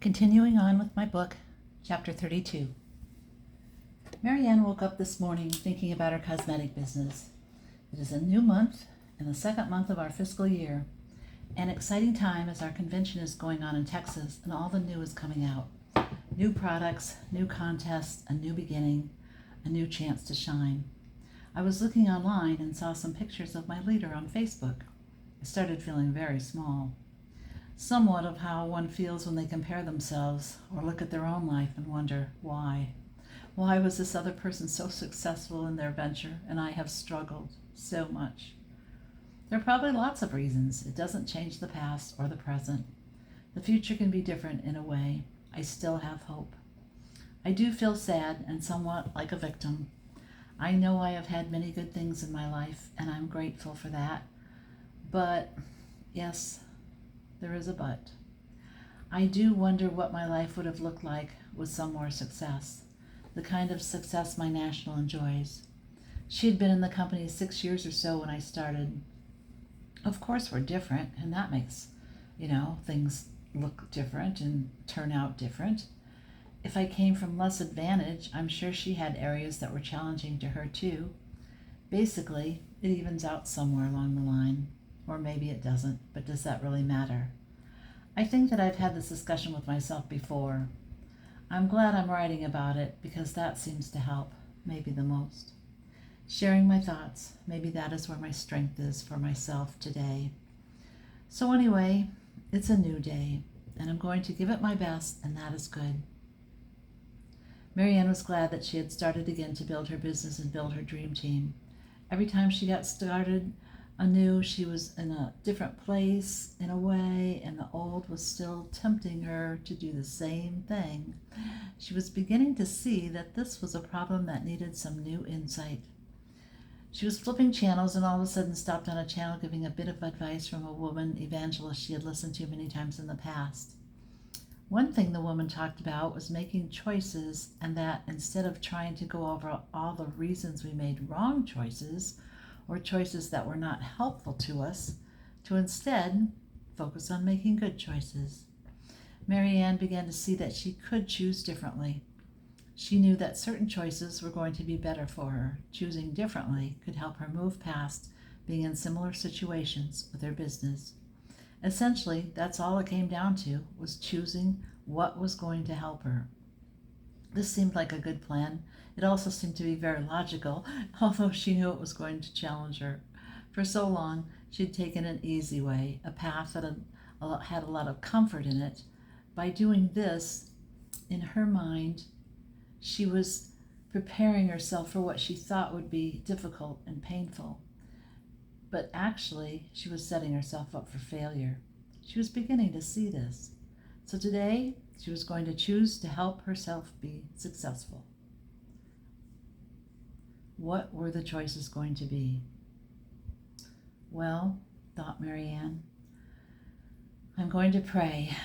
Continuing on with my book, Chapter 32. Marianne woke up this morning thinking about her cosmetic business. It is a new month and the second month of our fiscal year, an exciting time as our convention is going on in Texas and all the new is coming out. New products, new contests, a new beginning, a new chance to shine. I was looking online and saw some pictures of my leader on Facebook. I started feeling very small. Somewhat of how one feels when they compare themselves or look at their own life and wonder, why? Why was this other person so successful in their venture and I have struggled so much? There are probably lots of reasons. It doesn't change the past or the present. The future can be different in a way. I still have hope. I do feel sad and somewhat like a victim. I know I have had many good things in my life and I'm grateful for that. But, yes, there is a but. I do wonder what my life would have looked like with some more success, the kind of success my national enjoys. She had been in the company 6 years or so when I started. Of course, we're different, and that makes, things look different and turn out different. If I came from less advantage, I'm sure she had areas that were challenging to her too. Basically, it evens out somewhere along the line. Or maybe it doesn't, but does that really matter? I think that I've had this discussion with myself before. I'm glad I'm writing about it because that seems to help, maybe the most. Sharing my thoughts, maybe that is where my strength is for myself today. So anyway, it's a new day, and I'm going to give it my best, and that is good. Marianne was glad that she had started again to build her business and build her dream team. Every time she got started anew, she was in a different place in a way, and the old was still tempting her to do the same thing. She was beginning to see that this was a problem that needed some new insight. She was flipping channels and all of a sudden stopped on a channel giving a bit of advice from a woman evangelist she had listened to many times in the past. One thing the woman talked about was making choices, and that instead of trying to go over all the reasons we made wrong choices, or choices that were not helpful to us, to instead focus on making good choices. Marianne began to see that she could choose differently. She knew that certain choices were going to be better for her. Choosing differently could help her move past being in similar situations with her business. Essentially, that's all it came down to, was choosing what was going to help her. This seemed like a good plan. It also seemed to be very logical, although she knew it was going to challenge her. For so long, she'd taken an easy way, a path that had a lot of comfort in it. By doing this, in her mind, she was preparing herself for what she thought would be difficult and painful. But actually, she was setting herself up for failure. She was beginning to see this. So today, she was going to choose to help herself be successful. What were the choices going to be? Well, thought Marianne, I'm going to pray.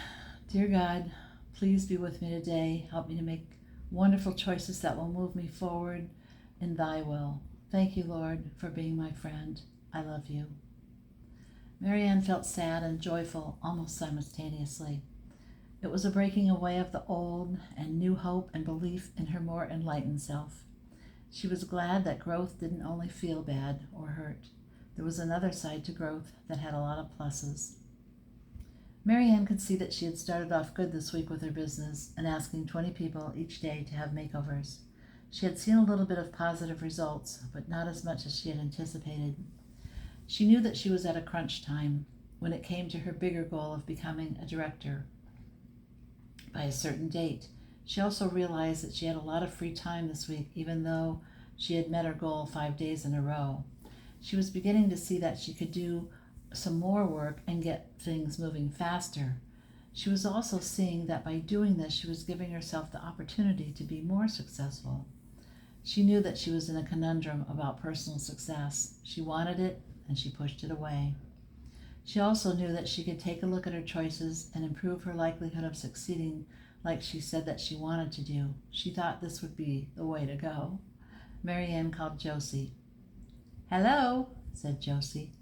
Dear God, please be with me today. Help me to make wonderful choices that will move me forward in thy will. Thank you, Lord, for being my friend. I love you. Marianne felt sad and joyful almost simultaneously. It was a breaking away of the old and new hope and belief in her more enlightened self. She was glad that growth didn't only feel bad or hurt. There was another side to growth that had a lot of pluses. Marianne could see that she had started off good this week with her business and asking 20 people each day to have makeovers. She had seen a little bit of positive results, but not as much as she had anticipated. She knew that she was at a crunch time when it came to her bigger goal of becoming a director by a certain date. She also realized that she had a lot of free time this week, even though she had met her goal 5 days in a row. She was beginning to see that she could do some more work and get things moving faster. She was also seeing that by doing this, she was giving herself the opportunity to be more successful. She knew that she was in a conundrum about personal success. She wanted it, and she pushed it away. She also knew that she could take a look at her choices and improve her likelihood of succeeding like she said that she wanted to do. She thought this would be the way to go. Marianne called Josie. Hello, said Josie.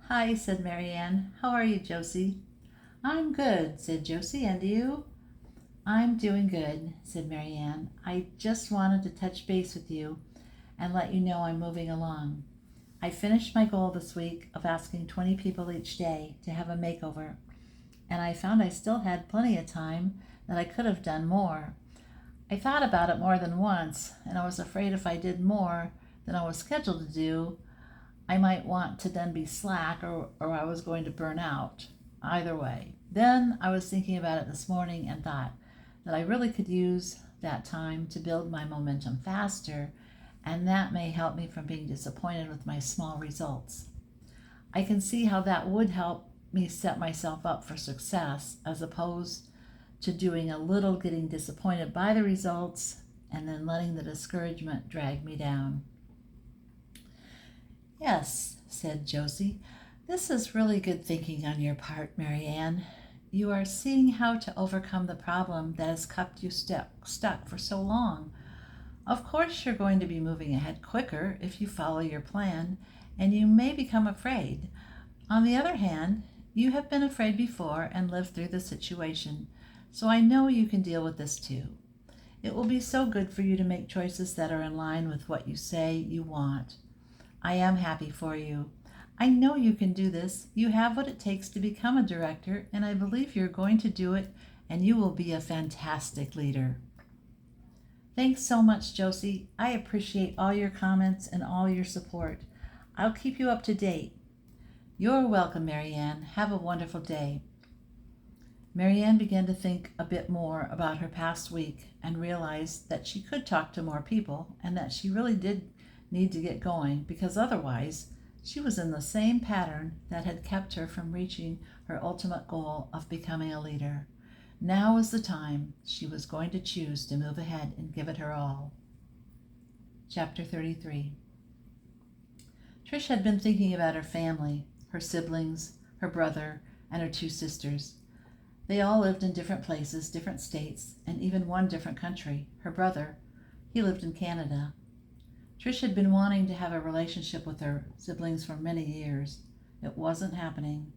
Hi, said Marianne. How are you, Josie? I'm good, said Josie, and you? I'm doing good, said Marianne. I just wanted to touch base with you and let you know I'm moving along. I finished my goal this week of asking 20 people each day to have a makeover, and I found I still had plenty of time that I could have done more. I thought about it more than once, and I was afraid if I did more than I was scheduled to do, I might want to then be slack or I was going to burn out. Either way. Then I was thinking about it this morning and thought that I really could use that time to build my momentum faster, and that may help me from being disappointed with my small results. I can see how that would help me set myself up for success as opposed to doing a little, getting disappointed by the results, and then letting the discouragement drag me down. Yes, said Josie. This is really good thinking on your part, Marianne. You are seeing how to overcome the problem that has kept you stuck for so long. Of course, you're going to be moving ahead quicker if you follow your plan, and you may become afraid. On the other hand, you have been afraid before and lived through the situation, so I know you can deal with this too. It will be so good for you to make choices that are in line with what you say you want. I am happy for you. I know you can do this. You have what it takes to become a director, and I believe you're going to do it, and you will be a fantastic leader. Thanks so much, Josie. I appreciate all your comments and all your support. I'll keep you up to date. You're welcome, Marianne. Have a wonderful day. Marianne began to think a bit more about her past week and realized that she could talk to more people and that she really did need to get going, because otherwise she was in the same pattern that had kept her from reaching her ultimate goal of becoming a leader. Now was the time she was going to choose to move ahead and give it her all. Chapter 33. Trish had been thinking about her family, her siblings, her brother, and her 2 sisters. They all lived in different places, different states, and even one different country. Her brother, he lived in Canada. Trish had been wanting to have a relationship with her siblings for many years. It wasn't happening.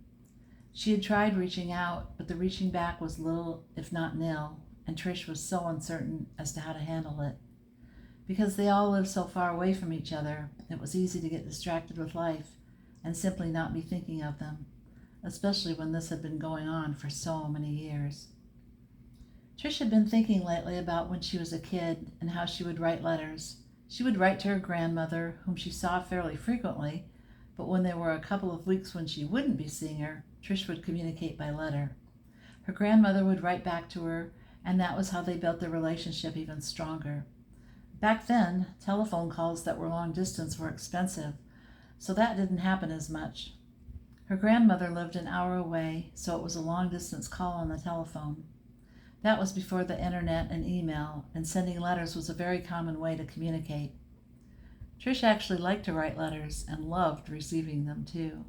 She had tried reaching out, but the reaching back was little, if not nil, and Trish was so uncertain as to how to handle it. Because they all lived so far away from each other, it was easy to get distracted with life and simply not be thinking of them, especially when this had been going on for so many years. Trish had been thinking lately about when she was a kid and how she would write letters. She would write to her grandmother, whom she saw fairly frequently, but when there were a couple of weeks when she wouldn't be seeing her, Trish would communicate by letter. Her grandmother would write back to her, and that was how they built their relationship even stronger. Back then, telephone calls that were long distance were expensive, so that didn't happen as much. Her grandmother lived an hour away, so it was a long distance call on the telephone. That was before the internet and email, and sending letters was a very common way to communicate. Trish actually liked to write letters and loved receiving them too.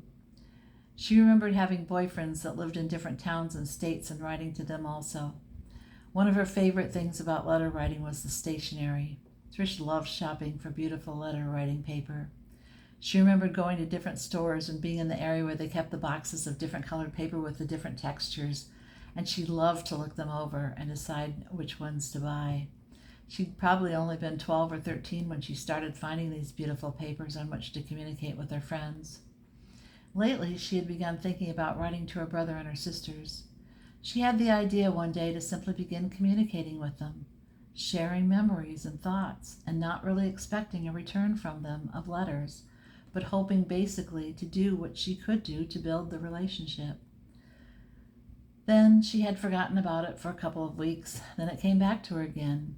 She remembered having boyfriends that lived in different towns and states and writing to them also. One of her favorite things about letter writing was the stationery. Trish loved shopping for beautiful letter writing paper. She remembered going to different stores and being in the area where they kept the boxes of different colored paper with the different textures, and she loved to look them over and decide which ones to buy. She'd probably only been 12 or 13 when she started finding these beautiful papers on which to communicate with her friends. Lately, she had begun thinking about writing to her brother and her sisters. She had the idea one day to simply begin communicating with them, sharing memories and thoughts, and not really expecting a return from them of letters, but hoping basically to do what she could do to build the relationship. Then she had forgotten about it for a couple of weeks. Then it came back to her again.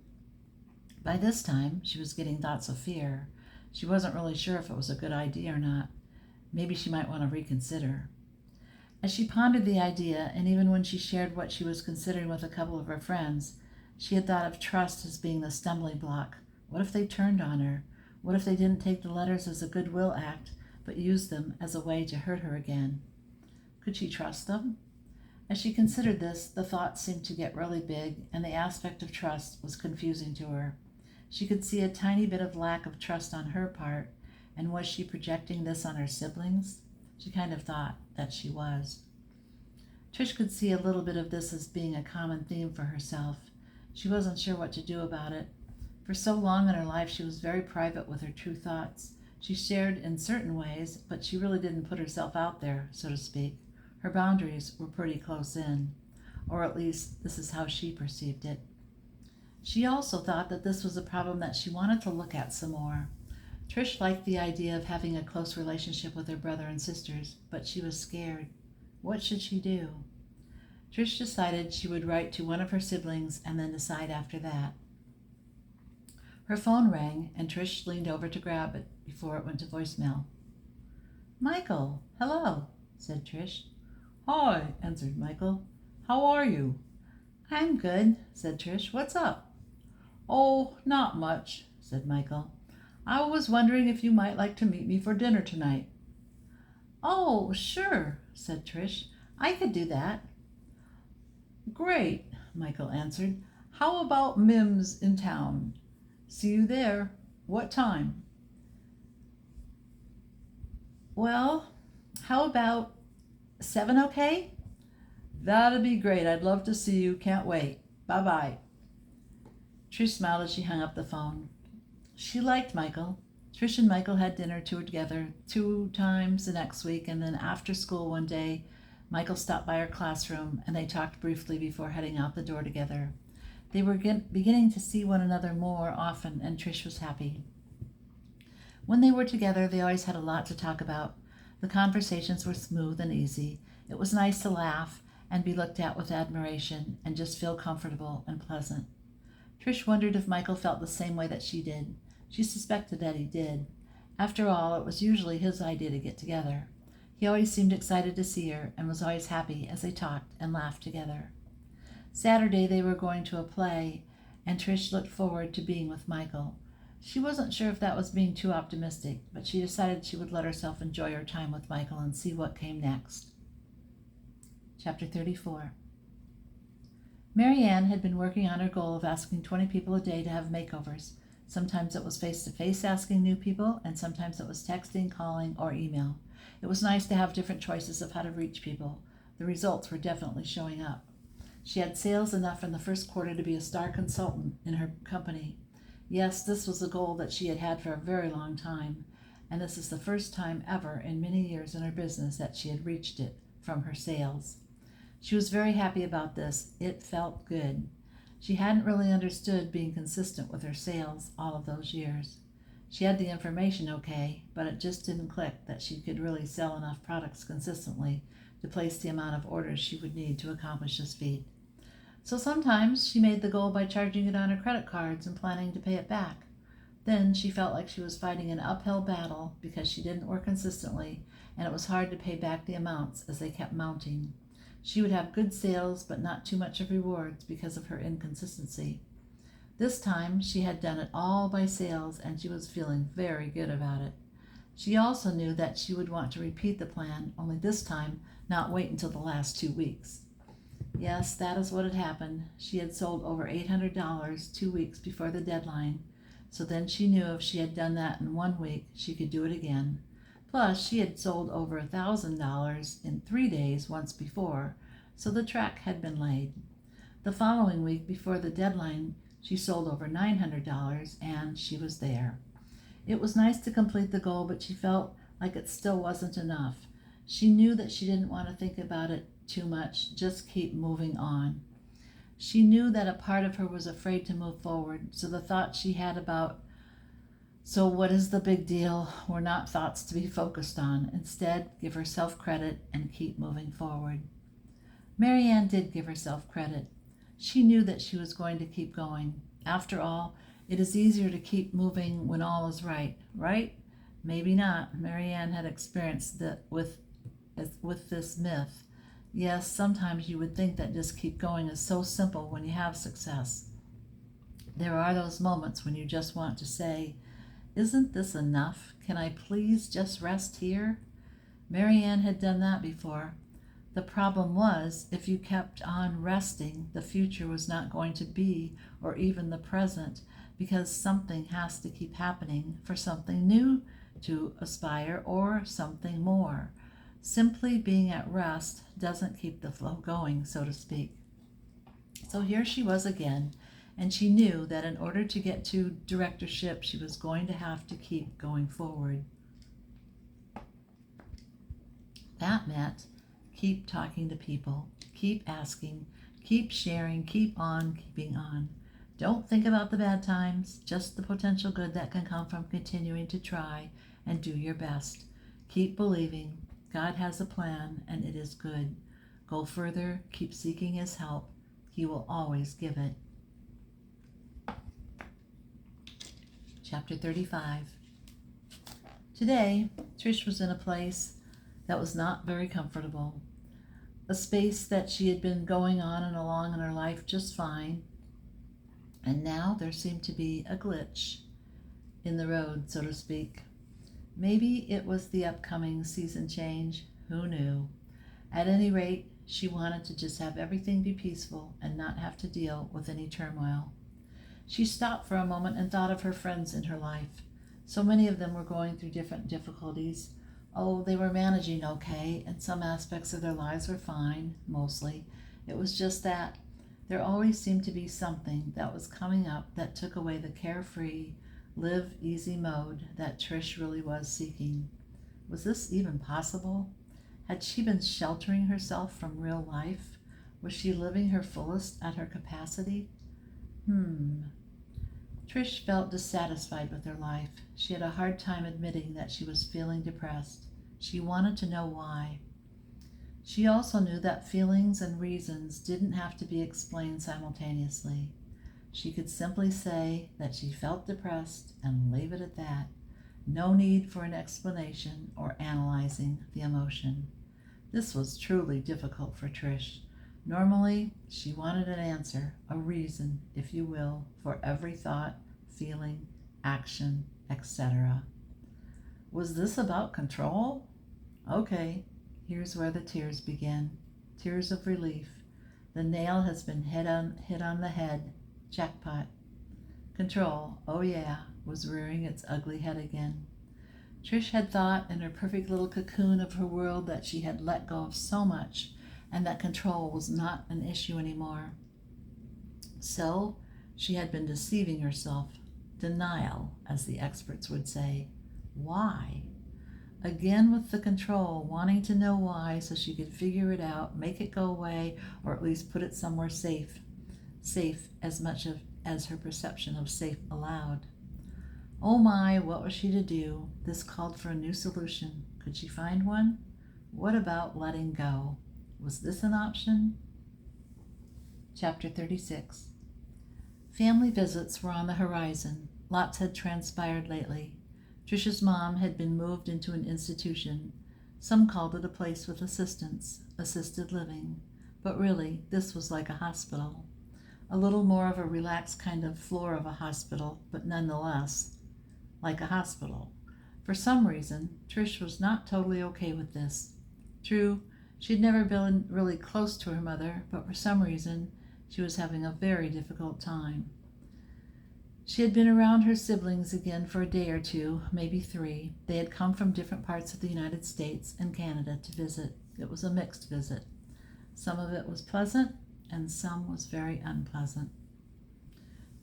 By this time, she was getting thoughts of fear. She wasn't really sure if it was a good idea or not. Maybe she might want to reconsider. As she pondered the idea, and even when she shared what she was considering with a couple of her friends, she had thought of trust as being the stumbling block. What if they turned on her? What if they didn't take the letters as a goodwill act, but used them as a way to hurt her again? Could she trust them? As she considered this, the thoughts seemed to get really big, and the aspect of trust was confusing to her. She could see a tiny bit of lack of trust on her part, and was she projecting this on her siblings? She kind of thought that she was. Trish could see a little bit of this as being a common theme for herself. She wasn't sure what to do about it. For so long in her life, she was very private with her true thoughts. She shared in certain ways, but she really didn't put herself out there, so to speak. Her boundaries were pretty close in, or at least this is how she perceived it. She also thought that this was a problem that she wanted to look at some more. Trish liked the idea of having a close relationship with her brother and sisters, but she was scared. What should she do? Trish decided she would write to one of her siblings and then decide after that. Her phone rang, and Trish leaned over to grab it before it went to voicemail. "Michael, hello," said Trish. "Hi," answered Michael. "How are you?" "I'm good," said Trish. "What's up?" "Oh, not much," said Michael. "I was wondering if you might like to meet me for dinner tonight." "Oh, sure," said Trish. "I could do that." "Great," Michael answered. "How about Mim's in town? See you there. What time?" "Well, how about 7, okay?" "That'd be great. I'd love to see you. Can't wait. Bye-bye." Trish smiled as she hung up the phone. She liked Michael. Trish and Michael had dinner together 2 times the next week, and then after school one day, Michael stopped by her classroom and they talked briefly before heading out the door together. They were beginning to see one another more often, and Trish was happy. When they were together, they always had a lot to talk about. The conversations were smooth and easy. It was nice to laugh and be looked at with admiration and just feel comfortable and pleasant. Trish wondered if Michael felt the same way that she did. She suspected that he did. After all, it was usually his idea to get together. He always seemed excited to see her and was always happy as they talked and laughed together. Saturday they were going to a play, and Trish looked forward to being with Michael. She wasn't sure if that was being too optimistic, but she decided she would let herself enjoy her time with Michael and see what came next. Chapter 34. Mary Ann had been working on her goal of asking 20 people a day to have makeovers. Sometimes it was face-to-face asking new people, and sometimes it was texting, calling, or email. It was nice to have different choices of how to reach people. The results were definitely showing up. She had sales enough in the first quarter to be a star consultant in her company. Yes, this was a goal that she had had for a very long time, and this is the first time ever in many years in her business that she had reached it from her sales. She was very happy about this. It felt good. She hadn't really understood being consistent with her sales all of those years. She had the information okay, but it just didn't click that she could really sell enough products consistently to place the amount of orders she would need to accomplish this feat. So sometimes she made the goal by charging it on her credit cards and planning to pay it back. Then she felt like she was fighting an uphill battle because she didn't work consistently, and it was hard to pay back the amounts as they kept mounting. She would have good sales, but not too much of rewards because of her inconsistency. This time she had done it all by sales, and she was feeling very good about it. She also knew that she would want to repeat the plan, only this time not wait until the last 2 weeks. Yes, that is what had happened. She had sold over $800 2 weeks before the deadline, so then she knew if she had done that in 1 week, she could do it again. Plus, she had sold over $1,000 in 3 days once before, so the track had been laid. The following week, before the deadline, she sold over $900, and she was there. It was nice to complete the goal, but she felt like it still wasn't enough. She knew that she didn't want to think about it too much, just keep moving on. She knew that a part of her was afraid to move forward, so the thoughts she had about, so what is the big deal, were not thoughts to be focused on. Instead, give herself credit and keep moving forward. Mary Ann did give herself credit. She knew that she was going to keep going. After all, it is easier to keep moving when all is right, right? Maybe not. Mary Ann had experienced that with this myth. Yes, sometimes you would think that just keep going is so simple when you have success. There are those moments when you just want to say, "Isn't this enough? Can I please just rest here?" Mary Ann had done that before. The problem was, if you kept on resting, the future was not going to be, or even the present, because something has to keep happening for something new to aspire or something more. Simply being at rest doesn't keep the flow going, so to speak. So here she was again, and she knew that in order to get to directorship, she was going to have to keep going forward. That meant keep talking to people, keep asking, keep sharing, keep on keeping on. Don't think about the bad times, just the potential good that can come from continuing to try and do your best. Keep believing. God has a plan and it is good. Go further, keep seeking His help. He will always give it. Chapter 35. Today, Trish was in a place that was not very comfortable. A space that she had been going on and along in her life just fine. And now there seemed to be a glitch in the road, so to speak. Maybe it was the upcoming season change. Who knew? At any rate, she wanted to just have everything be peaceful and not have to deal with any turmoil. She stopped for a moment and thought of her friends in her life. So many of them were going through different difficulties. Oh, they were managing okay, and some aspects of their lives were fine, mostly. It was just that there always seemed to be something that was coming up that took away the carefree, live easy mode that Trish really was seeking. Was this even possible? Had she been sheltering herself from real life? Was she living her fullest at her capacity? Trish felt dissatisfied with her life. She had a hard time admitting that she was feeling depressed. She wanted to know why. She also knew that feelings and reasons didn't have to be explained simultaneously. She could simply say that she felt depressed and leave it at that. No need for an explanation or analyzing the emotion. This was truly difficult for Trish. Normally, she wanted an answer, a reason, if you will, for every thought, feeling, action, etc. Was this about control? Okay, here's where the tears begin. Tears of relief. The nail has been hit on the head. Jackpot. Control, oh yeah, was rearing its ugly head again. Trish had thought in her perfect little cocoon of her world that she had let go of so much and that control was not an issue anymore. So she had been deceiving herself. Denial, as the experts would say. Why? Again with the control, wanting to know why so she could figure it out, make it go away, or at least put it somewhere safe. Safe as much as her perception of safe allowed. Oh my, what was she to do? This called for a new solution. Could she find one? What about letting go? Was this an option? Chapter 36. Family visits were on the horizon. Lots had transpired lately. Trish's mom had been moved into an institution. Some called it a place with assistance, assisted living. But really, this was like a hospital. A little more of a relaxed kind of floor of a hospital, but nonetheless, like a hospital. For some reason, Trish was not totally okay with this. True, she'd never been really close to her mother, but for some reason, she was having a very difficult time. She had been around her siblings again for a day or two, maybe 3. They had come from different parts of the United States and Canada to visit. It was a mixed visit. Some of it was pleasant, and some was very unpleasant.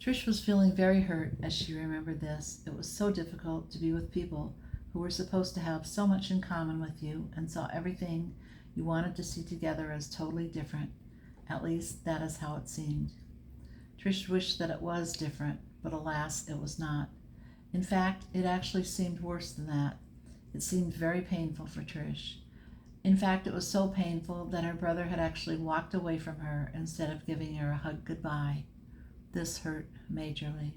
Trish was feeling very hurt as she remembered this. It was so difficult to be with people who were supposed to have so much in common with you and saw everything you wanted to see together as totally different. At least that is how it seemed. Trish wished that it was different, but alas, it was not. In fact, it actually seemed worse than that. It seemed very painful for Trish. In fact, it was so painful that her brother had actually walked away from her instead of giving her a hug goodbye. This hurt majorly.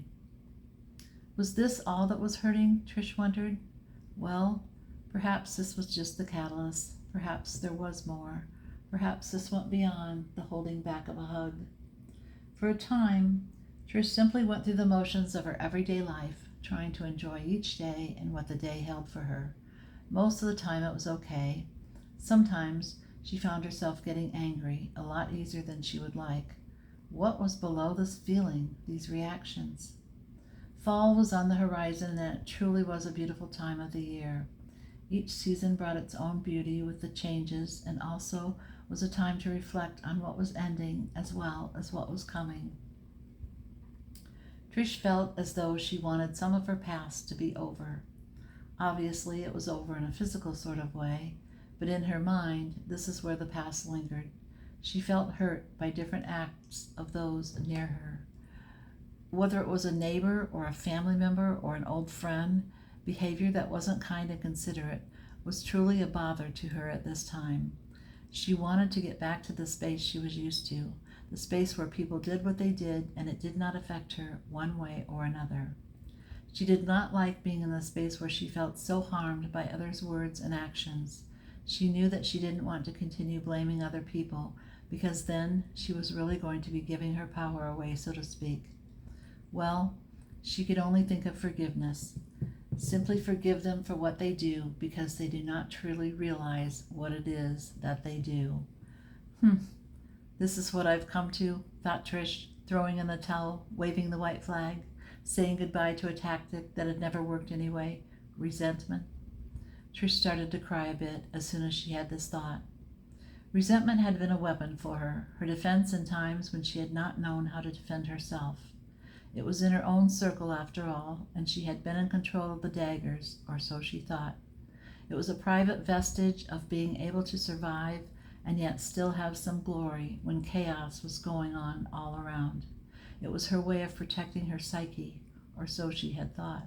Was this all that was hurting, Trish wondered? Well, perhaps this was just the catalyst. Perhaps there was more. Perhaps this went beyond the holding back of a hug. For a time, Trish simply went through the motions of her everyday life, trying to enjoy each day and what the day held for her. Most of the time it was okay. Sometimes she found herself getting angry, a lot easier than she would like. What was below this feeling, these reactions? Fall was on the horizon, and it truly was a beautiful time of the year. Each season brought its own beauty with the changes, and also was a time to reflect on what was ending as well as what was coming. Trish felt as though she wanted some of her past to be over. Obviously, it was over in a physical sort of way, but in her mind, this is where the past lingered. She felt hurt by different acts of those near her. Whether it was a neighbor or a family member or an old friend, behavior that wasn't kind and considerate was truly a bother to her at this time. She wanted to get back to the space she was used to, the space where people did what they did and it did not affect her one way or another. She did not like being in the space where she felt so harmed by others' words and actions. She knew that she didn't want to continue blaming other people because then she was really going to be giving her power away, so to speak. Well, she could only think of forgiveness. Simply forgive them for what they do because they do not truly realize what it is that they do. This is what I've come to, thought Trish, throwing in the towel, waving the white flag, saying goodbye to a tactic that had never worked anyway, resentment. Trish started to cry a bit as soon as she had this thought. Resentment had been a weapon for her defense in times when she had not known how to defend herself. It was in her own circle after all, and she had been in control of the daggers, or so she thought. It was a private vestige of being able to survive and yet still have some glory when chaos was going on all around. It was her way of protecting her psyche, or so she had thought.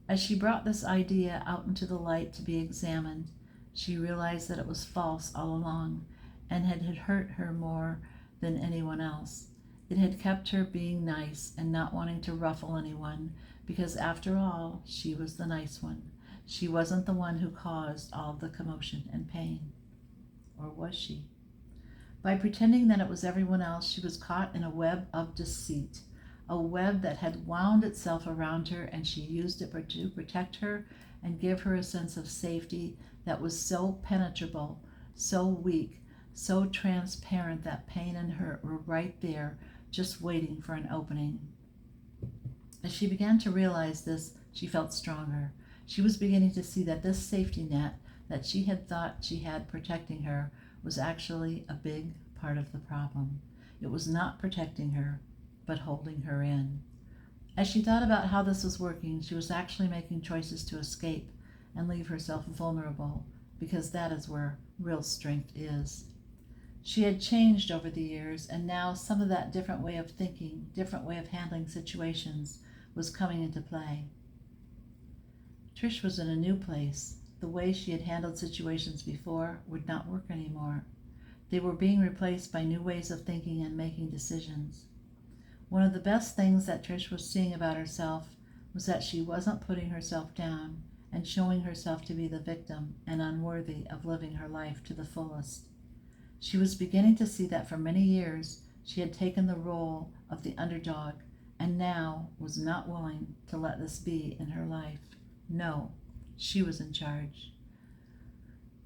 As she brought this idea out into the light to be examined, she realized that it was false all along and had hurt her more than anyone else. It had kept her being nice and not wanting to ruffle anyone because, after all, she was the nice one. She wasn't the one who caused all the commotion and pain. Or was she? By pretending that it was everyone else, she was caught in a web of deceit, a web that had wound itself around her, and she used it to protect her and give her a sense of safety that was so penetrable, so weak, so transparent that pain and hurt were right there, just waiting for an opening. As she began to realize this, she felt stronger. She was beginning to see that this safety net that she had thought she had protecting her was actually a big part of the problem. It was not protecting her, but holding her in. As she thought about how this was working, she was actually making choices to escape and leave herself vulnerable, because that is where real strength is. She had changed over the years, and now some of that different way of thinking, different way of handling situations was coming into play. Trish was in a new place. The way she had handled situations before would not work anymore. They were being replaced by new ways of thinking and making decisions. One of the best things that Trish was seeing about herself was that she wasn't putting herself down and showing herself to be the victim and unworthy of living her life to the fullest. She was beginning to see that for many years she had taken the role of the underdog and now was not willing to let this be in her life. No, she was in charge.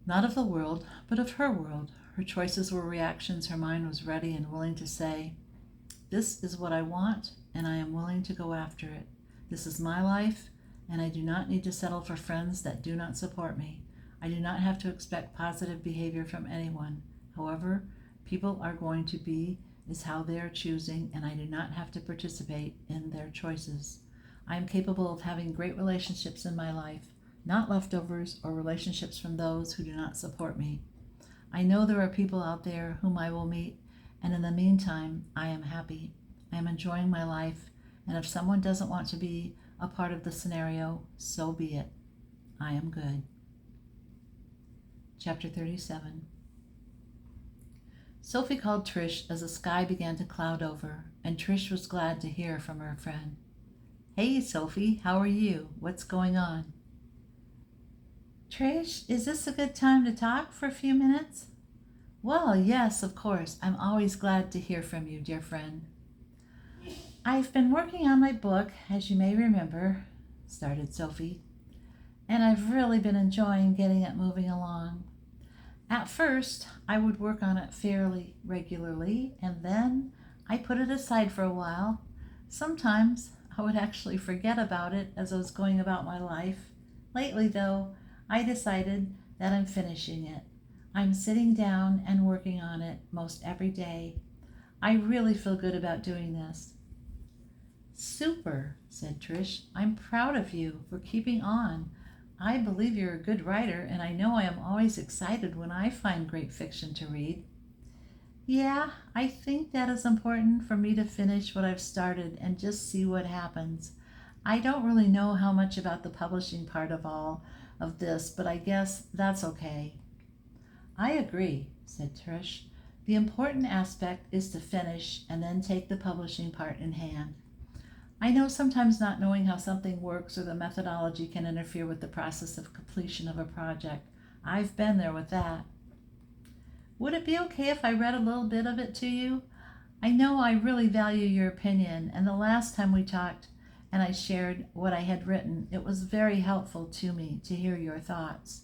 Not of the world, but of her world. Her choices were reactions her mind was ready and willing to say, "This is what I want, and I am willing to go after it. This is my life, and I do not need to settle for friends that do not support me. I do not have to expect positive behavior from anyone. However, people are going to be is how they are choosing, and I do not have to participate in their choices. I am capable of having great relationships in my life, not leftovers or relationships from those who do not support me. I know there are people out there whom I will meet, and in the meantime, I am happy. I am enjoying my life, and if someone doesn't want to be a part of the scenario, so be it. I am good." Chapter 37. Sophie called Trish as the sky began to cloud over, and Trish was glad to hear from her friend. "Hey, Sophie, how are you? What's going on?" "Trish, is this a good time to talk for a few minutes?" "Well, yes, of course. I'm always glad to hear from you, dear friend." "I've been working on my book, as you may remember," started Sophie, "and I've really been enjoying getting it moving along. At first, I would work on it fairly regularly, and then I put it aside for a while. Sometimes I would actually forget about it as I was going about my life. Lately, though, I decided that I'm finishing it. I'm sitting down and working on it most every day. I really feel good about doing this." Super, said Trish. I'm proud of you for keeping on. I believe you're a good writer, and I know I am always excited when I find great fiction to read. Yeah, I think that is important for me to finish what I've started and just see what happens. I don't really know how much about the publishing part of all of this, but I guess that's okay. I agree, said Trish. The important aspect is to finish and then take the publishing part in hand. I know sometimes not knowing how something works or the methodology can interfere with the process of completion of a project. I've been there with that. Would it be okay if I read a little bit of it to you? I know I really value your opinion, and the last time we talked and I shared what I had written, it was very helpful to me to hear your thoughts.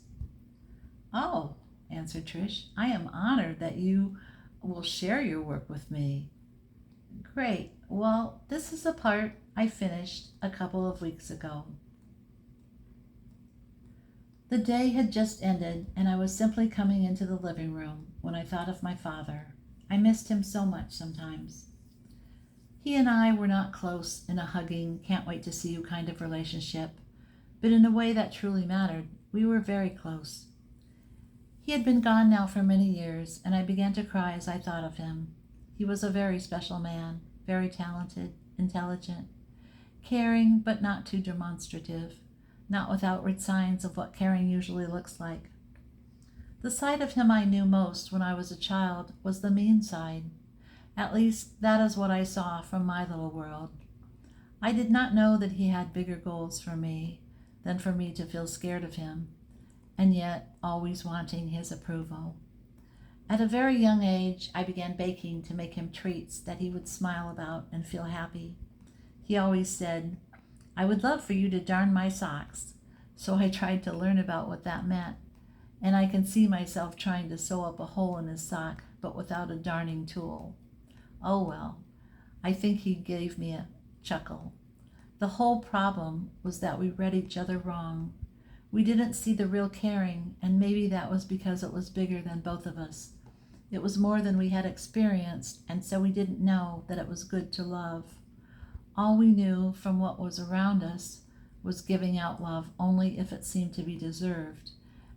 Oh, answered Trish, I am honored that you will share your work with me. Great. Well, this is the part I finished a couple of weeks ago. The day had just ended, and I was simply coming into the living room when I thought of my father. I missed him so much sometimes. He and I were not close in a hugging, can't wait to see you kind of relationship, but in a way that truly mattered, we were very close. He had been gone now for many years, and I began to cry as I thought of him. He was a very special man, very talented, intelligent, caring but not too demonstrative, not with outward signs of what caring usually looks like. The side of him I knew most when I was a child was the mean side. At least that is what I saw from my little world. I did not know that he had bigger goals for me than for me to feel scared of him, and yet always wanting his approval. At a very young age, I began baking to make him treats that he would smile about and feel happy. He always said, I would love for you to darn my socks. So I tried to learn about what that meant, and I can see myself trying to sew up a hole in his sock, but without a darning tool. Oh well, I think he gave me a chuckle. The whole problem was that we read each other wrong. We didn't see the real caring, and maybe that was because it was bigger than both of us. It was more than we had experienced, and so we didn't know that it was good to love. All we knew from what was around us was giving out love only if it seemed to be deserved,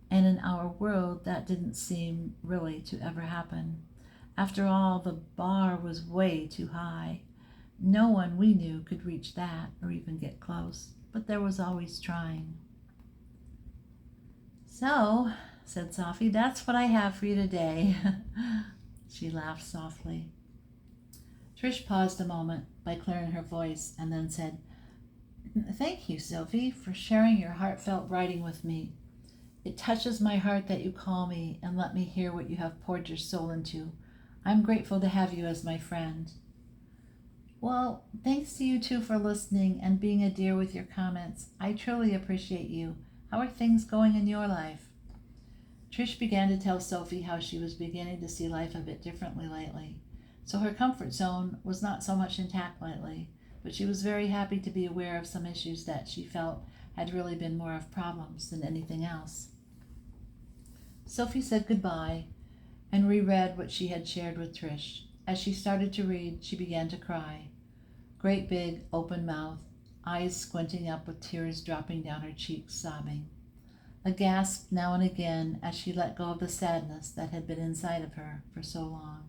and in our world that didn't seem really to ever happen. After all, the bar was way too high. No one we knew could reach that or even get close, but there was always trying. So, said Sophie, that's what I have for you today. She laughed softly. Trish paused a moment by clearing her voice and then said, Thank you, Sophie, for sharing your heartfelt writing with me. It touches my heart that you call me and let me hear what you have poured your soul into. I'm grateful to have you as my friend. Well, thanks to you two for listening and being a dear with your comments. I truly appreciate you. How are things going in your life? Trish began to tell Sophie how she was beginning to see life a bit differently lately. So her comfort zone was not so much intact lately, but she was very happy to be aware of some issues that she felt had really been more of problems than anything else. Sophie said goodbye and reread what she had shared with Trish. As she started to read, she began to cry. Great big, open mouth, eyes squinting up with tears dropping down her cheeks, sobbing. A gasp now and again as she let go of the sadness that had been inside of her for so long.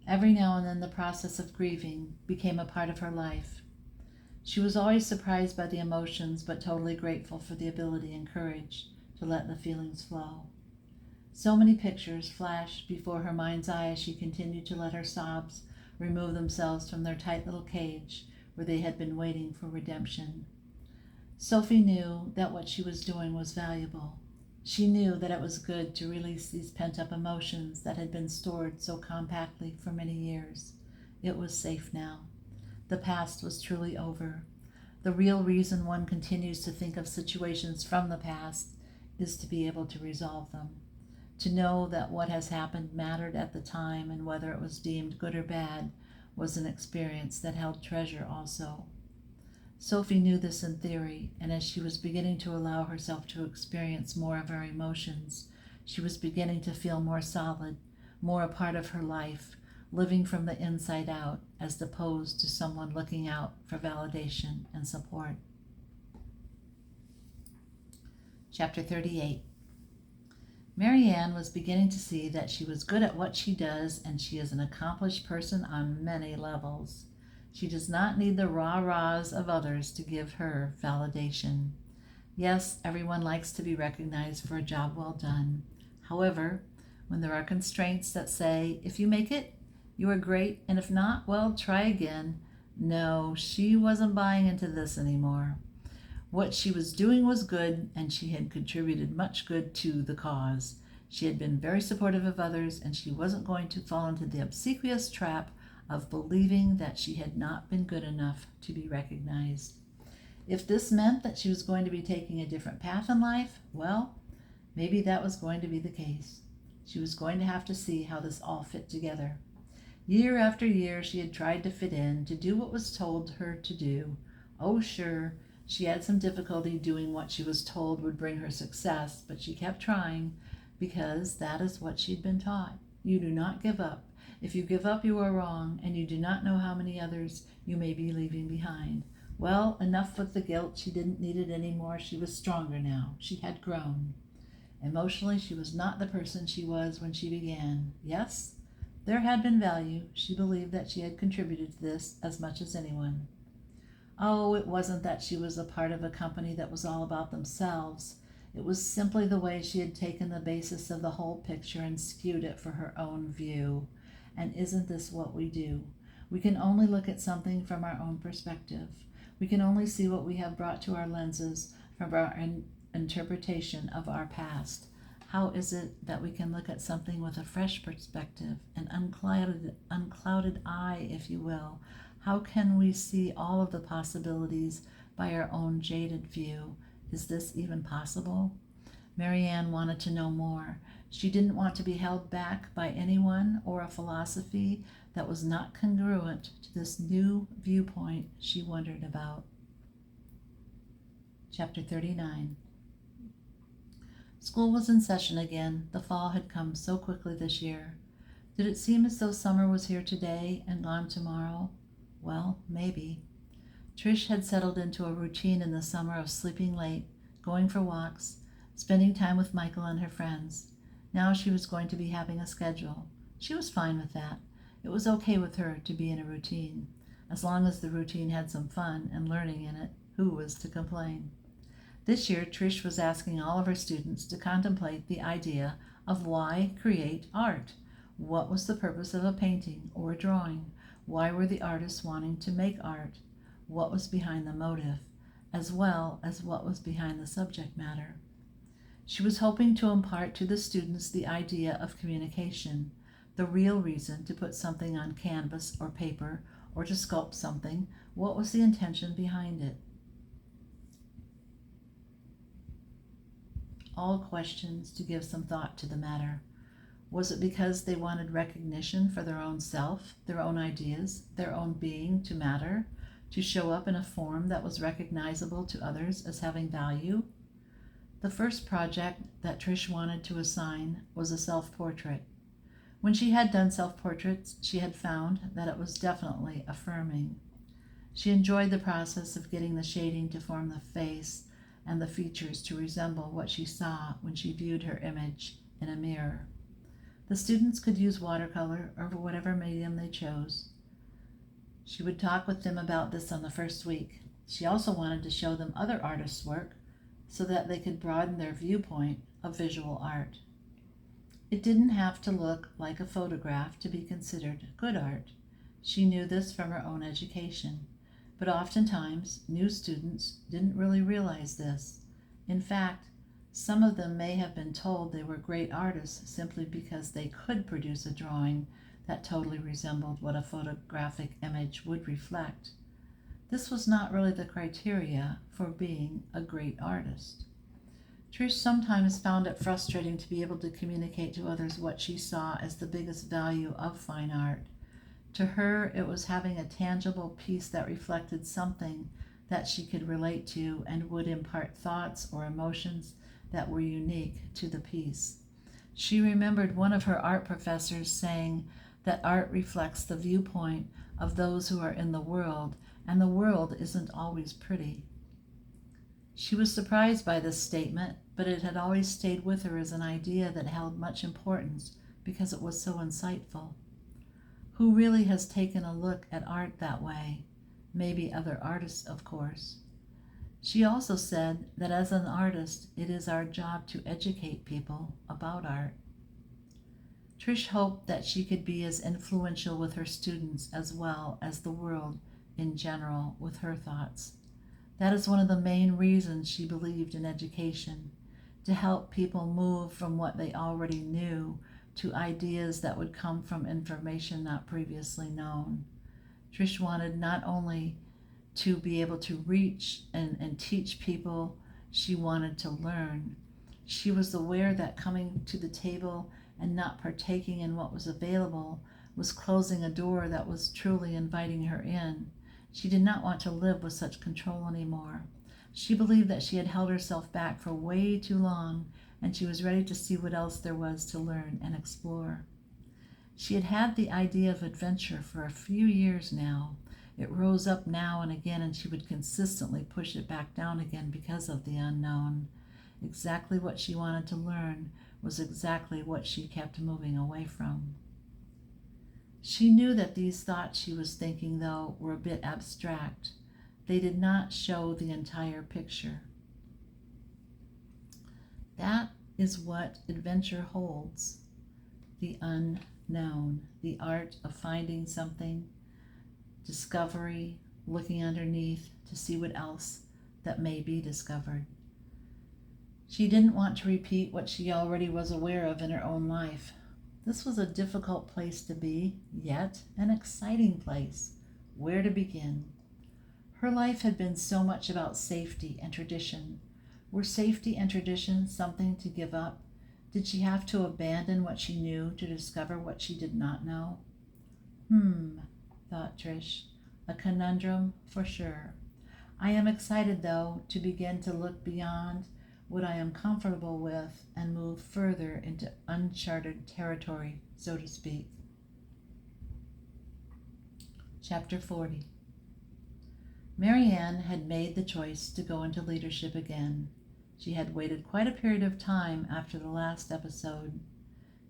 Every now and then the process of grieving became a part of her life. She was always surprised by the emotions, but totally grateful for the ability and courage to let the feelings flow. So many pictures flashed before her mind's eye as she continued to let her sobs remove themselves from their tight little cage where they had been waiting for redemption. Sophie knew that what she was doing was valuable. She knew that it was good to release these pent-up emotions that had been stored so compactly for many years. It was safe now. The past was truly over. The real reason one continues to think of situations from the past is to be able to resolve them. To know that what has happened mattered at the time, and whether it was deemed good or bad was an experience that held treasure also. Sophie knew this in theory, and as she was beginning to allow herself to experience more of her emotions, she was beginning to feel more solid, more a part of her life, living from the inside out, as opposed to someone looking out for validation and support. Chapter 38. Marianne was beginning to see that she was good at what she does, and she is an accomplished person on many levels. She does not need the rah-rahs of others to give her validation. Yes, everyone likes to be recognized for a job well done. However, when there are constraints that say, if you make it, you are great, and if not, well, try again. No, she wasn't buying into this anymore. What she was doing was good, and she had contributed much good to the cause. She had been very supportive of others, and she wasn't going to fall into the obsequious trap of believing that she had not been good enough to be recognized. If this meant that she was going to be taking a different path in life, well, maybe that was going to be the case. She was going to have to see how this all fit together. Year after year, she had tried to fit in, to do what was told her to do. Oh, sure, she had some difficulty doing what she was told would bring her success, but she kept trying because that is what she'd been taught. You do not give up. If you give up, you are wrong, and you do not know how many others you may be leaving behind. Well, enough with the guilt. She didn't need it anymore. She was stronger now. She had grown. Emotionally, she was not the person she was when she began. Yes, there had been value. She believed that she had contributed to this as much as anyone. Oh, it wasn't that she was a part of a company that was all about themselves. It was simply the way she had taken the basis of the whole picture and skewed it for her own view. And isn't this what we do? We can only look at something from our own perspective. We can only see what we have brought to our lenses from our interpretation of our past. How is it that we can look at something with a fresh perspective, an unclouded eye, if you will? How can we see all of the possibilities by our own jaded view? Is this even possible? Marianne wanted to know more. She didn't want to be held back by anyone or a philosophy that was not congruent to this new viewpoint she wondered about. Chapter 39. School was in session again. The fall had come so quickly this year. Did it seem as though summer was here today and gone tomorrow? Well, maybe. Trish had settled into a routine in the summer of sleeping late, going for walks, spending time with Michael and her friends. Now she was going to be having a schedule. She was fine with that. It was okay with her to be in a routine. As long as the routine had some fun and learning in it, who was to complain? This year, Trish was asking all of her students to contemplate the idea of why create art. What was the purpose of a painting or a drawing? Why were the artists wanting to make art? What was behind the motive, as well as what was behind the subject matter? She was hoping to impart to the students the idea of communication, the real reason to put something on canvas or paper or to sculpt something. What was the intention behind it? All questions to give some thought to the matter. Was it because they wanted recognition for their own self, their own ideas, their own being to matter, to show up in a form that was recognizable to others as having value? The first project that Trish wanted to assign was a self-portrait. When she had done self-portraits, she had found that it was definitely affirming. She enjoyed the process of getting the shading to form the face and the features to resemble what she saw when she viewed her image in a mirror. The students could use watercolor or whatever medium they chose. She would talk with them about this on the first week. She also wanted to show them other artists' work so that they could broaden their viewpoint of visual art. It didn't have to look like a photograph to be considered good art. She knew this from her own education. But oftentimes, new students didn't really realize this. In fact, some of them may have been told they were great artists simply because they could produce a drawing that totally resembled what a photographic image would reflect. This was not really the criteria for being a great artist. Trish sometimes found it frustrating to be able to communicate to others what she saw as the biggest value of fine art. To her, it was having a tangible piece that reflected something that she could relate to and would impart thoughts or emotions that were unique to the piece. She remembered one of her art professors saying, that art reflects the viewpoint of those who are in the world, and the world isn't always pretty. She was surprised by this statement, but it had always stayed with her as an idea that held much importance because it was so insightful. Who really has taken a look at art that way? Maybe other artists, of course. She also said that as an artist, it is our job to educate people about art. Trish hoped that she could be as influential with her students as well as the world in general with her thoughts. That is one of the main reasons she believed in education, to help people move from what they already knew to ideas that would come from information not previously known. Trish wanted not only to be able to reach and teach people, she wanted to learn. She was aware that coming to the table and not partaking in what was available was closing a door that was truly inviting her in. She did not want to live with such control anymore. She believed that she had held herself back for way too long, and she was ready to see what else there was to learn and explore. She had had the idea of adventure for a few years now. It rose up now and again, and she would consistently push it back down again because of the unknown. Exactly what she wanted to learn was exactly what she kept moving away from. She knew that these thoughts she was thinking, though, were a bit abstract. They did not show the entire picture. That is what adventure holds: the unknown, the art of finding something, discovery, looking underneath to see what else that may be discovered. She didn't want to repeat what she already was aware of in her own life. This was a difficult place to be, yet an exciting place. Where to begin? Her life had been so much about safety and tradition. Were safety and tradition something to give up? Did she have to abandon what she knew to discover what she did not know? Thought Trish. A conundrum for sure. I am excited, though, to begin to look beyond what I am comfortable with and move further into uncharted territory, so to speak. Chapter 40. Marianne had made the choice to go into leadership again. She had waited quite a period of time after the last episode.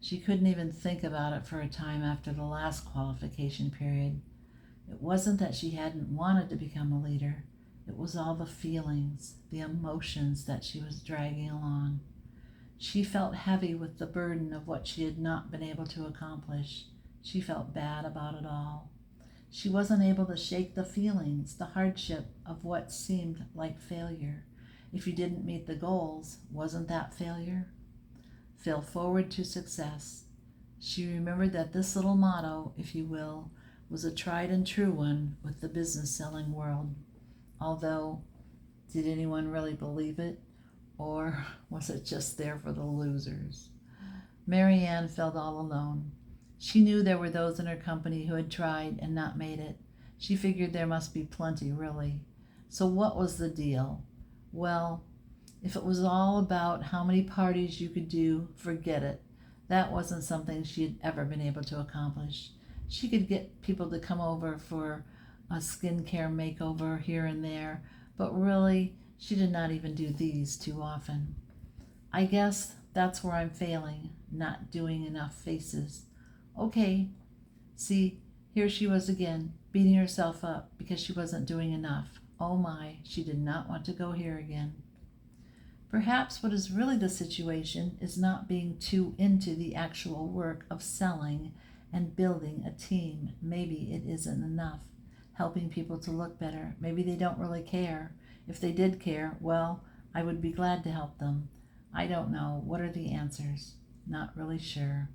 She couldn't even think about it for a time after the last qualification period. It wasn't that she hadn't wanted to become a leader. It was all the feelings, the emotions that she was dragging along. She felt heavy with the burden of what she had not been able to accomplish. She felt bad about it all. She wasn't able to shake the feelings, the hardship of what seemed like failure. If you didn't meet the goals, wasn't that failure? Fail forward to success. She remembered that this little motto, if you will, was a tried and true one with the business selling world. Although, did anyone really believe it? Or was it just there for the losers? Marianne felt all alone. She knew there were those in her company who had tried and not made it. She figured there must be plenty, really. So what was the deal? Well, if it was all about how many parties you could do, forget it. That wasn't something she had ever been able to accomplish. She could get people to come over for a skincare makeover here and there, but really, she did not even do these too often. I guess that's where I'm failing, not doing enough faces. Okay, see, here she was again, beating herself up because she wasn't doing enough. Oh my, she did not want to go here again. Perhaps what is really the situation is not being too into the actual work of selling and building a team. Maybe it isn't enough. Helping people to look better. Maybe they don't really care. If they did care, well, I would be glad to help them. I don't know. What are the answers? Not really sure.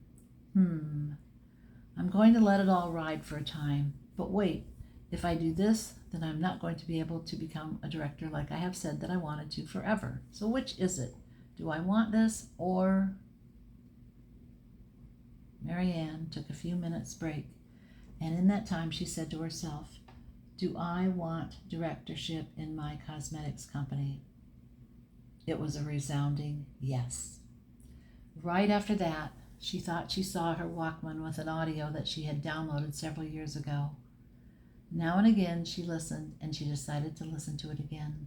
I'm going to let it all ride for a time. But wait, if I do this, then I'm not going to be able to become a director like I have said that I wanted to forever. So which is it? Do I want this or... Marianne took a few minutes break, and in that time she said to herself, do I want directorship in my cosmetics company? It was a resounding yes. Right after that, She thought she saw her Walkman with an audio that she had downloaded several years ago. Now and again she listened, and she decided to listen to it again.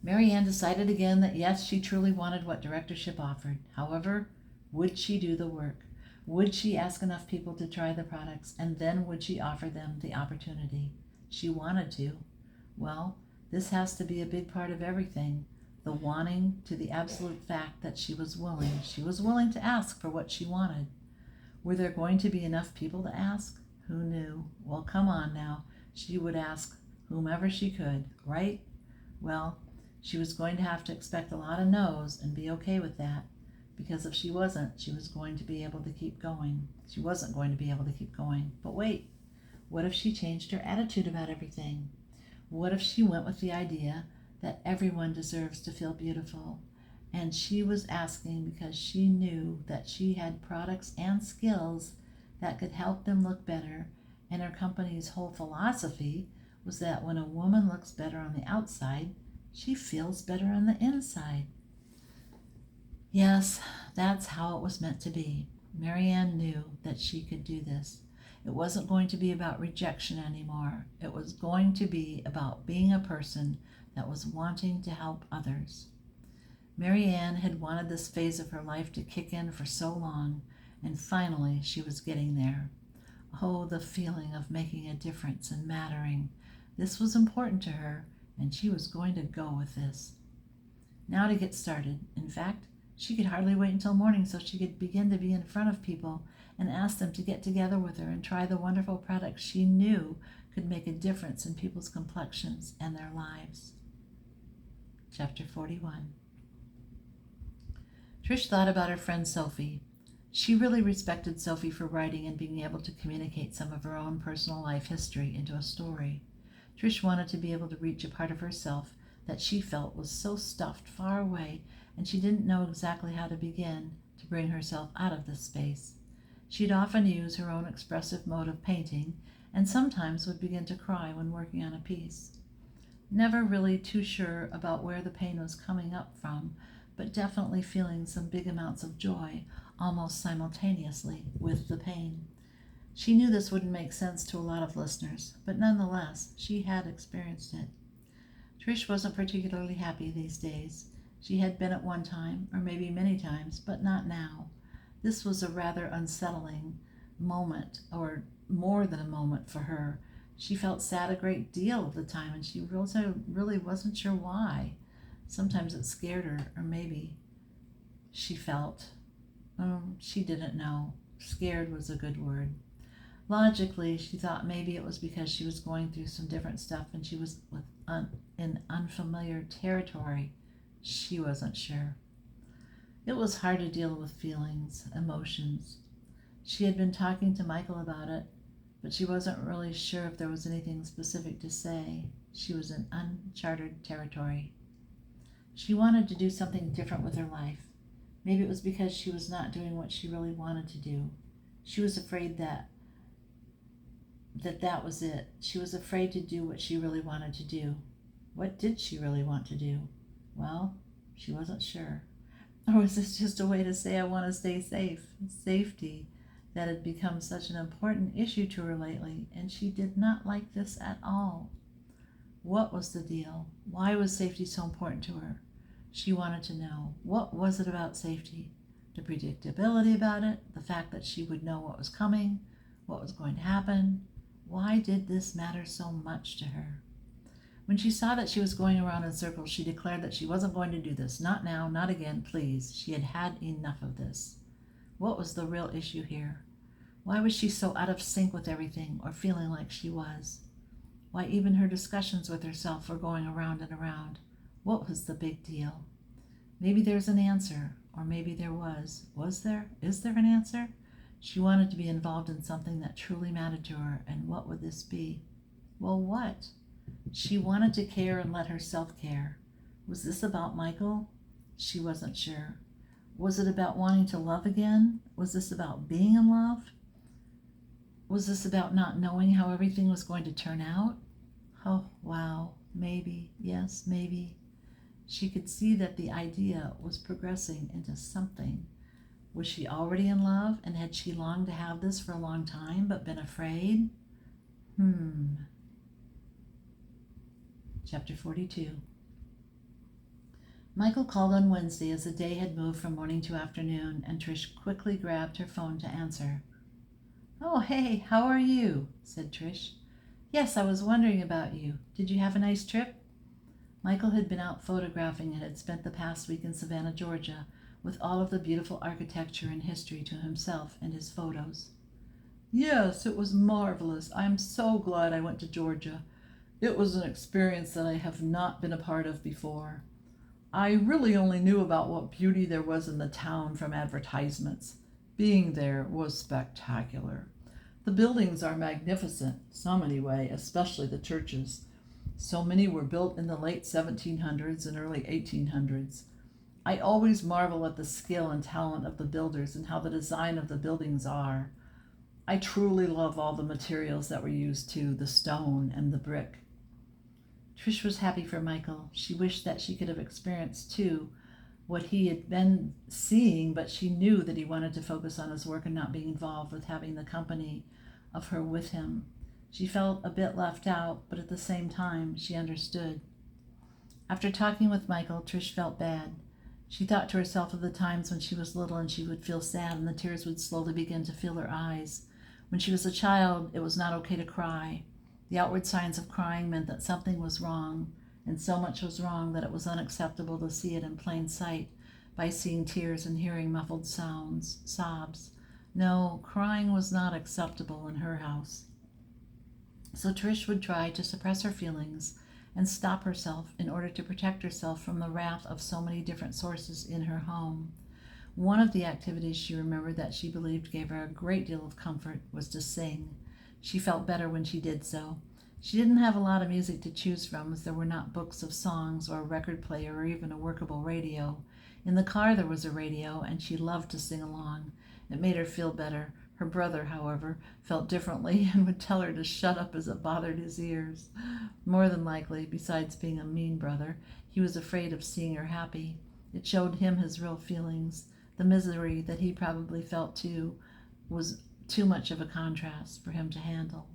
Marianne decided again that yes, she truly wanted what directorship offered. However, would she do the work? Would she ask enough people to try the products, and then would she offer them the opportunity? She wanted to. Well, this has to be a big part of everything. The wanting to the absolute fact that she was willing. She was willing to ask for what she wanted. Were there going to be enough people to ask? Who knew? Well, come on now. She would ask whomever she could, right? Well, she was going to have to expect a lot of no's and be okay with that, because if she wasn't, she was going to be able to keep going. She wasn't going to be able to keep going. But wait, what if she changed her attitude about everything? What if she went with the idea that everyone deserves to feel beautiful, and she was asking because she knew that she had products and skills that could help them look better, and her company's whole philosophy was that when a woman looks better on the outside, she feels better on the inside. Yes, that's how it was meant to be. Marianne knew that she could do this. It wasn't going to be about rejection anymore. It was going to be about being a person that was wanting to help others. Marianne had wanted this phase of her life to kick in for so long, and finally she was getting there. Oh, the feeling of making a difference and mattering. This was important to her, and she was going to go with this. Now to get started. In fact, she could hardly wait until morning so she could begin to be in front of people and ask them to get together with her and try the wonderful products she knew could make a difference in people's complexions and their lives. Chapter 41. Trish thought about her friend Sophie. She really respected Sophie for writing and being able to communicate some of her own personal life history into a story. Trish wanted to be able to reach a part of herself that she felt was so stuffed far away, and she didn't know exactly how to begin to bring herself out of this space. She'd often use her own expressive mode of painting, and sometimes would begin to cry when working on a piece. Never really too sure about where the pain was coming up from, but definitely feeling some big amounts of joy almost simultaneously with the pain. She knew this wouldn't make sense to a lot of listeners, but nonetheless, she had experienced it. Trish wasn't particularly happy these days. She had been at one time, or maybe many times, but not now. This was a rather unsettling moment, or more than a moment for her. She felt sad a great deal of the time, and she really wasn't sure why. Sometimes it scared her, or maybe she felt, she didn't know. Scared was a good word. Logically, she thought maybe it was because she was going through some different stuff and she was in unfamiliar territory. She wasn't sure. It was hard to deal with feelings, emotions. She had been talking to Michael about it, but she wasn't really sure if there was anything specific to say. She was in uncharted territory. She wanted to do something different with her life. Maybe it was because she was not doing what she really wanted to do. She was afraid that was it. She was afraid to do what she really wanted to do. What did she really want to do? Well, she wasn't sure. Or was this just a way to say, I want to stay safe? Safety that had become such an important issue to her lately, and she did not like this at all. What was the deal? Why was safety so important to her? She wanted to know. What was it about safety? The predictability about it, the fact that she would know what was coming, what was going to happen. Why did this matter so much to her? When she saw that she was going around in circles, she declared that she wasn't going to do this. Not now, not again, please. She had had enough of this. What was the real issue here? Why was she so out of sync with everything, or feeling like she was? Why even her discussions with herself were going around and around? What was the big deal? Maybe there's an answer, or maybe there was. Was there? Is there an answer? She wanted to be involved in something that truly mattered to her, and what would this be? Well, what? She wanted to care and let herself care. Was this about Michael? She wasn't sure. Was it about wanting to love again? Was this about being in love? Was this about not knowing how everything was going to turn out? Oh, wow. Maybe. Yes, maybe. She could see that the idea was progressing into something, Was she already in love, and had she longed to have this for a long time but been afraid? Chapter 42. Michael called on Wednesday as the day had moved from morning to afternoon, and Trish quickly grabbed her phone to answer. "Oh, hey, how are you?" said Trish. "Yes, I was wondering about you. Did you have a nice trip?" Michael had been out photographing and had spent the past week in Savannah, Georgia, with all of the beautiful architecture and history to himself and his photos. "Yes, it was marvelous. I am so glad I went to Georgia. It was an experience that I have not been a part of before. I really only knew about what beauty there was in the town from advertisements. Being there was spectacular. The buildings are magnificent, some anyway, especially the churches. So many were built in the late 1700s and early 1800s. I always marvel at the skill and talent of the builders and how the design of the buildings are. I truly love all the materials that were used too, the stone and the brick." Trish was happy for Michael. She wished that she could have experienced too what he had been seeing, but she knew that he wanted to focus on his work and not being involved with having the company of her with him. She felt a bit left out, but at the same time, she understood. After talking with Michael, Trish felt bad. She thought to herself of the times when she was little and she would feel sad and the tears would slowly begin to fill her eyes. When she was a child, it was not okay to cry. The outward signs of crying meant that something was wrong, and so much was wrong that it was unacceptable to see it in plain sight by seeing tears and hearing muffled sounds, sobs. No, crying was not acceptable in her house. So Trish would try to suppress her feelings and stop herself in order to protect herself from the wrath of so many different sources in her home. One of the activities she remembered that she believed gave her a great deal of comfort was to sing. She felt better when she did so. She didn't have a lot of music to choose from, as there were not books of songs or a record player or even a workable radio. In the car there was a radio, and she loved to sing along. It made her feel better. Her brother, however, felt differently and would tell her to shut up as it bothered his ears. More than likely, besides being a mean brother, he was afraid of seeing her happy. It showed him his real feelings. The misery that he probably felt too was too much of a contrast for him to handle.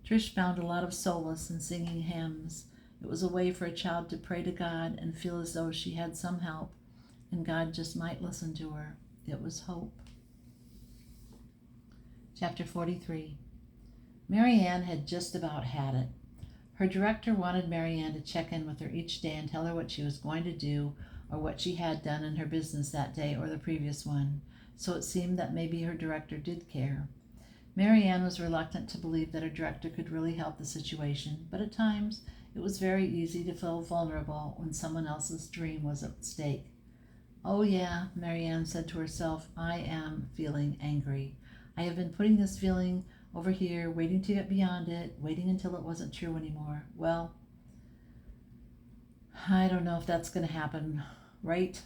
Trish found a lot of solace in singing hymns. It was a way for a child to pray to God and feel as though she had some help, and God just might listen to her. It was hope. Chapter 43. Marianne had just about had it. Her director wanted Marianne to check in with her each day and tell her what she was going to do or what she had done in her business that day or the previous one, so it seemed that maybe her director did care. Marianne was reluctant to believe that her director could really help the situation, but at times it was very easy to feel vulnerable when someone else's dream was at stake. "Oh yeah," Marianne said to herself, "I am feeling angry. I have been putting this feeling over here, waiting to get beyond it, waiting until it wasn't true anymore. Well, I don't know if that's going to happen, right?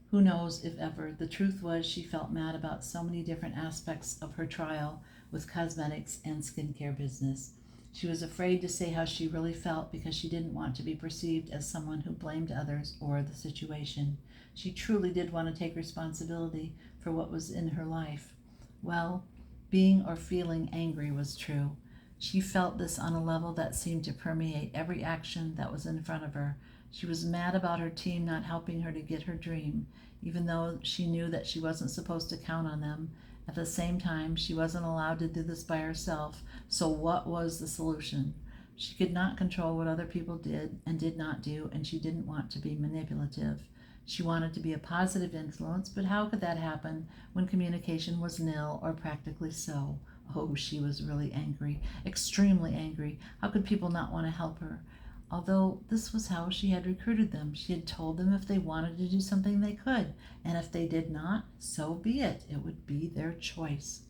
Who knows if ever." The truth was, she felt mad about so many different aspects of her trial with cosmetics and skincare business. She was afraid to say how she really felt because she didn't want to be perceived as someone who blamed others or the situation. She truly did want to take responsibility for what was in her life. Well, being or feeling angry was true. She felt this on a level that seemed to permeate every action that was in front of her. She was mad about her team not helping her to get her dream, even though she knew that she wasn't supposed to count on them. At the same time, she wasn't allowed to do this by herself, so what was the solution? She could not control what other people did and did not do, and she didn't want to be manipulative. She wanted to be a positive influence, but how could that happen when communication was nil or practically so? Oh, she was really angry, extremely angry. How could people not want to help her? Although this was how she had recruited them. She had told them if they wanted to do something they could, and if they did not, so be it. It would be their choice.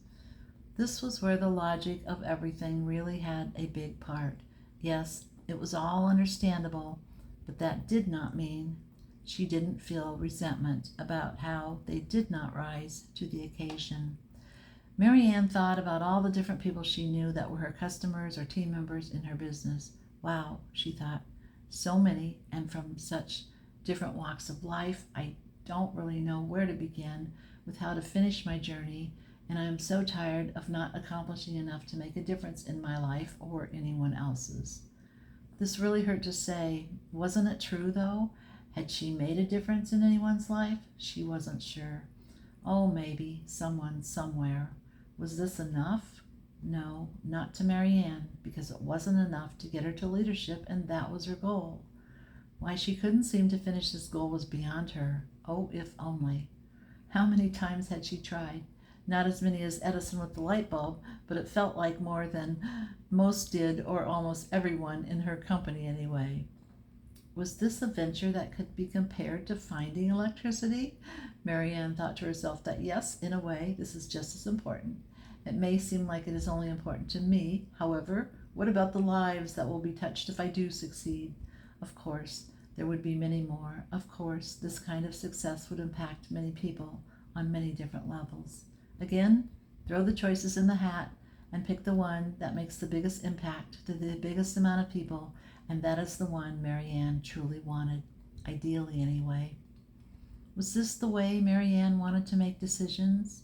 This was where the logic of everything really had a big part. Yes, it was all understandable, but that did not mean she didn't feel resentment about how they did not rise to the occasion. Marianne thought about all the different people she knew that were her customers or team members in her business. Wow, she thought, so many and from such different walks of life. I don't really know where to begin. with how to finish my journey, and I am so tired of not accomplishing enough to make a difference in my life or anyone else's. This really hurt to say. Wasn't it true, though? Had she made a difference in anyone's life? She wasn't sure. Oh, maybe, someone, somewhere. Was this enough? No, not to Marianne, because it wasn't enough to get her to leadership, and that was her goal. Why she couldn't seem to finish this goal was beyond her. Oh, if only. How many times had she tried? Not as many as Edison with the light bulb, but it felt like more than most did, or almost everyone in her company anyway. Was this a venture that could be compared to finding electricity? Marianne thought to herself that yes, in a way, this is just as important. It may seem like it is only important to me. However, what about the lives that will be touched if I do succeed? Of course, there would be many more. Of course, this kind of success would impact many people on many different levels. Again, throw the choices in the hat and pick the one that makes the biggest impact to the biggest amount of people, and that is the one Marianne truly wanted, ideally anyway. Was this the way Marianne wanted to make decisions?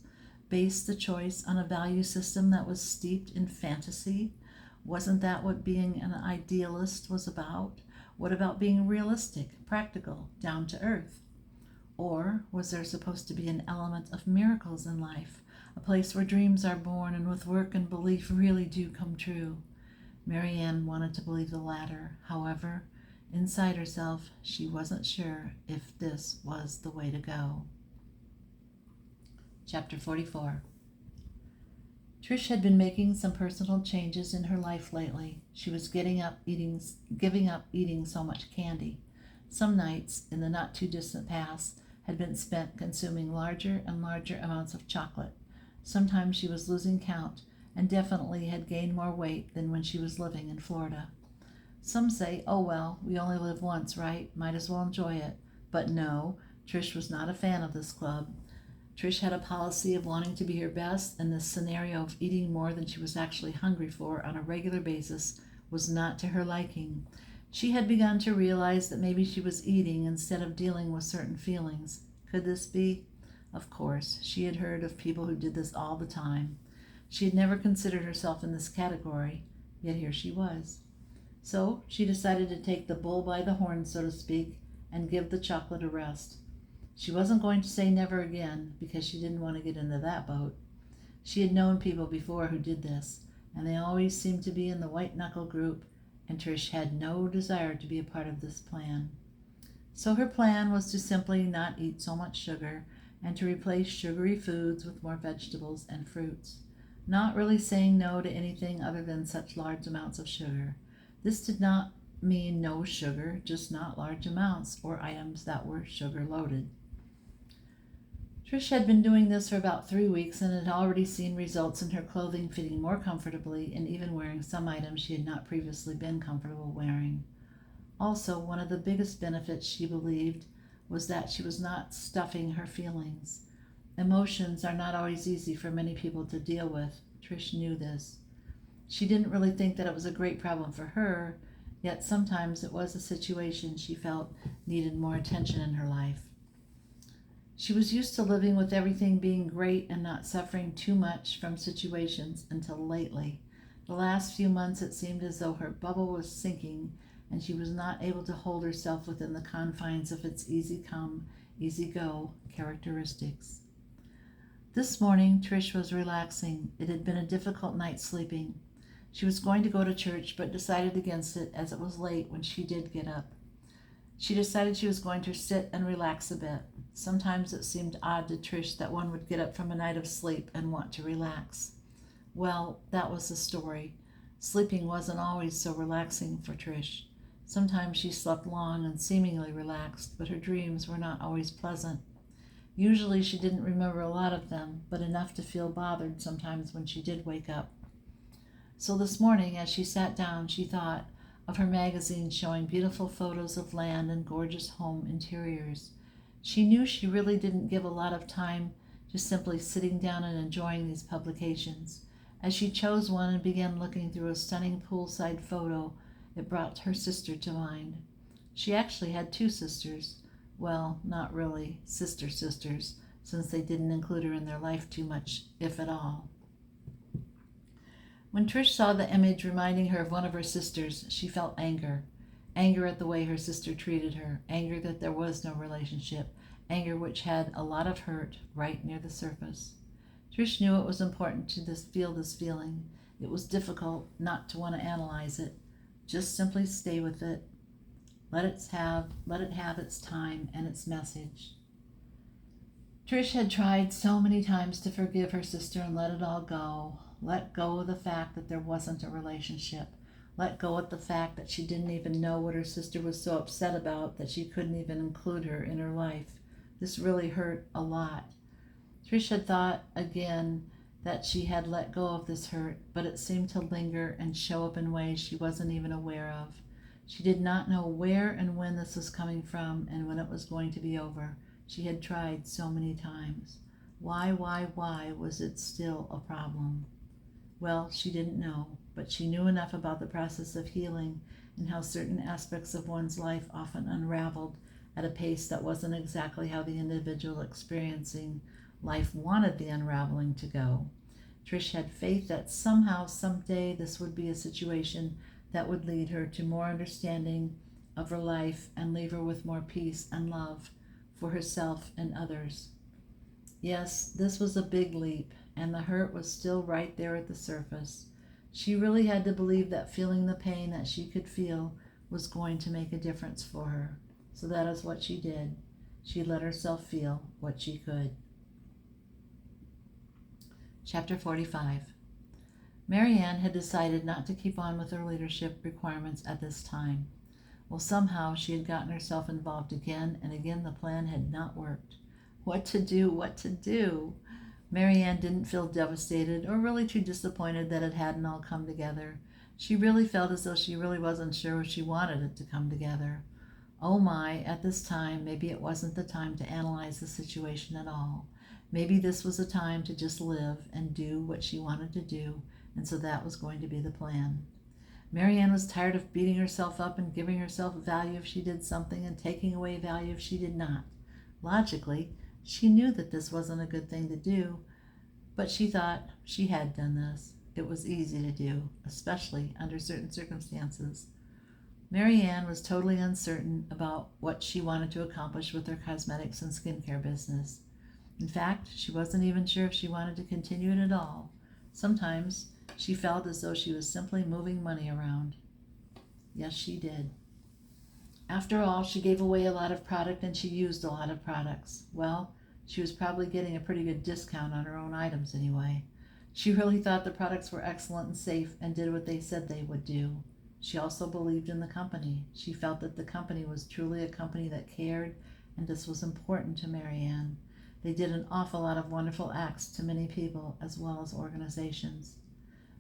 Base the choice on a value system that was steeped in fantasy? Wasn't that what being an idealist was about? What about being realistic, practical, down to earth? Or was there supposed to be an element of miracles in life, a place where dreams are born and with work and belief really do come true? Marianne wanted to believe the latter. However, inside herself, she wasn't sure if this was the way to go. Chapter 44. Trish had been making some personal changes in her life lately. She was giving up eating so much candy. Some nights, in the not-too-distant past, had been spent consuming larger and larger amounts of chocolate. Sometimes she was losing count, and definitely had gained more weight than when she was living in Florida. Some say, oh well, we only live once, right? Might as well enjoy it. But no, Trish was not a fan of this club. Trish had a policy of wanting to be her best, and this scenario of eating more than she was actually hungry for on a regular basis was not to her liking. She had begun to realize that maybe she was eating instead of dealing with certain feelings. Could this be? Of course, she had heard of people who did this all the time. She had never considered herself in this category, yet here she was. So she decided to take the bull by the horns, so to speak, and give the chocolate a rest. She wasn't going to say never again, because she didn't want to get into that boat. She had known people before who did this, and they always seemed to be in the white-knuckle group, and Trish had no desire to be a part of this plan. So her plan was to simply not eat so much sugar, and to replace sugary foods with more vegetables and fruits, not really saying no to anything other than such large amounts of sugar. This did not mean no sugar, just not large amounts or items that were sugar-loaded. Trish had been doing this for about 3 weeks and had already seen results in her clothing fitting more comfortably and even wearing some items she had not previously been comfortable wearing. Also, one of the biggest benefits, she believed, was that she was not stuffing her feelings. Emotions are not always easy for many people to deal with. Trish knew this. She didn't really think that it was a great problem for her, yet sometimes it was a situation she felt needed more attention in her life. She was used to living with everything being great and not suffering too much from situations until lately. The last few months it seemed as though her bubble was sinking and she was not able to hold herself within the confines of its easy come, easy go characteristics. This morning Trish was relaxing. It had been a difficult night sleeping. She was going to go to church but decided against it as it was late when she did get up. She decided she was going to sit and relax a bit. Sometimes it seemed odd to Trish that one would get up from a night of sleep and want to relax. Well, that was the story. Sleeping wasn't always so relaxing for Trish. Sometimes she slept long and seemingly relaxed, but her dreams were not always pleasant. Usually she didn't remember a lot of them, but enough to feel bothered sometimes when she did wake up. So this morning, as she sat down, she thought of her magazine showing beautiful photos of land and gorgeous home interiors. She knew she really didn't give a lot of time to simply sitting down and enjoying these publications. As she chose one and began looking through a stunning poolside photo, it brought her sister to mind. She actually had 2 sisters. Well, not really sisters, since they didn't include her in their life too much, if at all. When Trish saw the image reminding her of one of her sisters, she felt anger. Anger at the way her sister treated her, anger that there was no relationship, anger which had a lot of hurt right near the surface. Trish knew it was important to feel this feeling. It was difficult not to want to analyze it. Just simply stay with it. Let it have its time and its message. Trish had tried so many times to forgive her sister and let it all go. Let go of the fact that there wasn't a relationship. Let go of the fact that she didn't even know what her sister was so upset about that she couldn't even include her in her life. This really hurt a lot. Trish had thought again that she had let go of this hurt, but it seemed to linger and show up in ways she wasn't even aware of. She did not know where and when this was coming from and when it was going to be over. She had tried so many times. Why was it still a problem? Well, she didn't know, but she knew enough about the process of healing and how certain aspects of one's life often unraveled at a pace that wasn't exactly how the individual experiencing life wanted the unraveling to go. Trish had faith that somehow, someday, this would be a situation that would lead her to more understanding of her life and leave her with more peace and love for herself and others. Yes, this was a big leap, and the hurt was still right there at the surface. She really had to believe that feeling the pain that she could feel was going to make a difference for her. So that is what she did. She let herself feel what she could. Chapter 45. Marianne had decided not to keep on with her leadership requirements at this time. Well, somehow she had gotten herself involved again, and again the plan had not worked. What to do? Marianne didn't feel devastated or really too disappointed that it hadn't all come together. She really felt as though she really wasn't sure if she wanted it to come together. Oh my, at this time, maybe it wasn't the time to analyze the situation at all. Maybe this was a time to just live and do what she wanted to do, and so that was going to be the plan. Marianne was tired of beating herself up and giving herself value if she did something and taking away value if she did not. Logically, she knew that this wasn't a good thing to do, but she thought she had done this. It was easy to do, especially under certain circumstances. Marianne was totally uncertain about what she wanted to accomplish with her cosmetics and skincare business. In fact, she wasn't even sure if she wanted to continue it at all. Sometimes she felt as though she was simply moving money around. Yes, she did. After all, she gave away a lot of product and she used a lot of products. Well, she was probably getting a pretty good discount on her own items anyway. She really thought the products were excellent and safe and did what they said they would do. She also believed in the company. She felt that the company was truly a company that cared, and this was important to Marianne. They did an awful lot of wonderful acts to many people as well as organizations.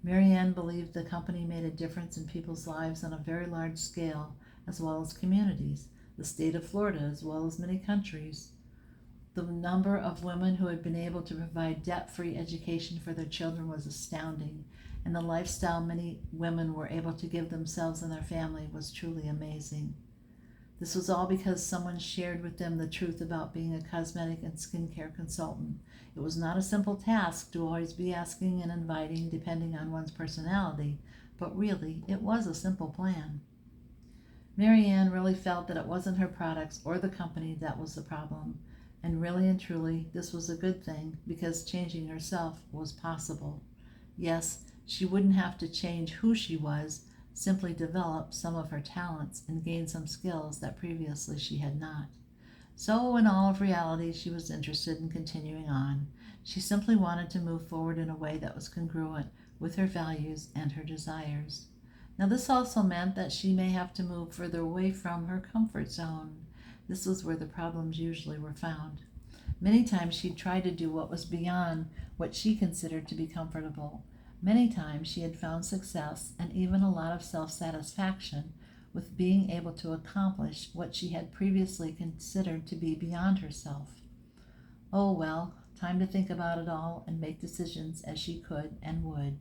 Marianne believed the company made a difference in people's lives on a very large scale, as well as communities, the state of Florida as well as many countries. The number of women who had been able to provide debt-free education for their children was astounding, and the lifestyle many women were able to give themselves and their family was truly amazing. This was all because someone shared with them the truth about being a cosmetic and skincare consultant. It was not a simple task to always be asking and inviting depending on one's personality, but really it was a simple plan. Marianne really felt that it wasn't her products or the company that was the problem, and really and truly this was a good thing because changing herself was possible. Yes, she wouldn't have to change who she was, simply develop some of her talents and gain some skills that previously she had not. So in all of reality, she was interested in continuing on. She simply wanted to move forward in a way that was congruent with her values and her desires. Now this also meant that she may have to move further away from her comfort zone. This was where the problems usually were found. Many times she tried to do what was beyond what she considered to be comfortable. Many times she had found success and even a lot of self-satisfaction with being able to accomplish what she had previously considered to be beyond herself. Oh well, time to think about it all and make decisions as she could and would.